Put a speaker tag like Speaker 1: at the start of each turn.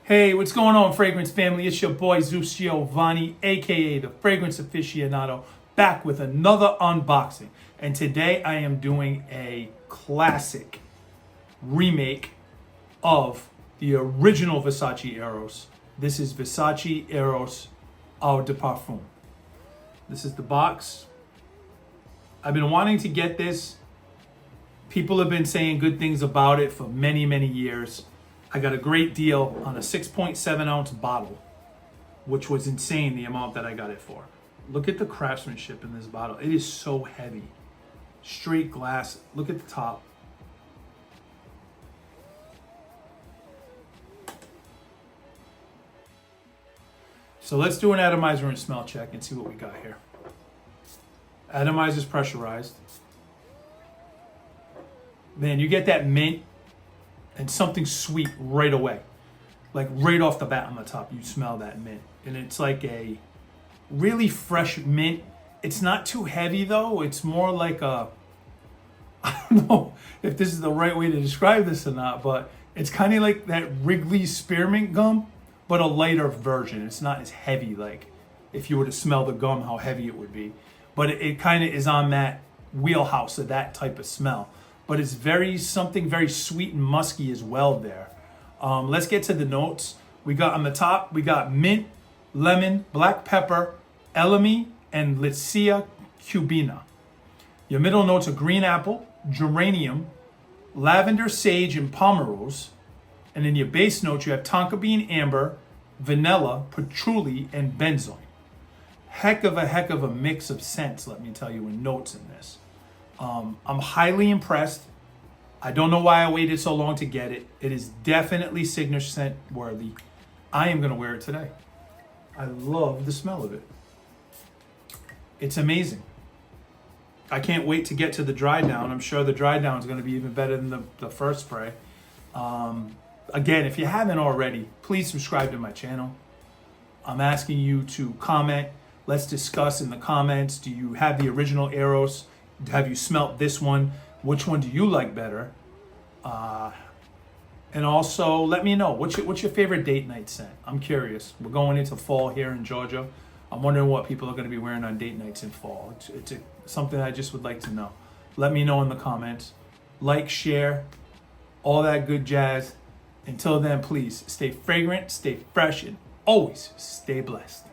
Speaker 1: Hey, what's going on, Fragrance family? It's your boy Zeus Giovanni, aka the Fragrance Aficionado, back with another unboxing. And today I am doing a classic remake of the original Versace Eros. This is Versace Eros Parfum. This is the box. I've been wanting to get this. People have been saying good things about it for many, many years. I got a great deal on a 6.7 ounce bottle, which was insane the amount that I got it for. Look at the craftsmanship in this bottle. It is so heavy. Straight glass. Look at the top. So let's do an atomizer and smell check and see what we got here. Atomizer is pressurized. Man, you get that mint and something sweet right away. Like right off the bat on the top, you smell that mint. And it's like a really fresh mint. It's not too heavy though. It's more like a, I don't know if this is the right way to describe this or not, but it's kind of like that Wrigley spearmint gum, but a lighter version. It's not as heavy, like if you were to smell the gum, how heavy it would be. But it kind of is on that wheelhouse of that type of smell. But it's something very sweet and musky as well there. Let's get to the notes. We got on the top, we got mint, lemon, black pepper, Elemi, and Litsea Cubeba. Your middle notes are green apple, geranium, lavender sage, and pomarose. And in your base notes, you have tonka bean amber, vanilla, patchouli, and benzoin. Heck of a mix of scents, let me tell you, in notes in this. I'm highly impressed. I don't know why I waited so long to get it. It is definitely signature scent worthy. I am going to wear it today. I love the smell of it. It's amazing. I can't wait to get to the dry down. I'm sure the dry down is going to be even better than the first spray. Again, if you haven't already, please subscribe to my channel. I'm asking you to comment. Let's discuss in the comments. Do you have the original Eros? Have you smelt this one? Which one do you like better? And also let me know, what's your favorite date night scent? I'm curious. We're going into fall here in Georgia. I'm wondering what people are going to be wearing on date nights in fall. It's something I just would like to know. Let me know in the comments. Like, share, all that good jazz. Until then, please stay fragrant, stay fresh, and always stay blessed.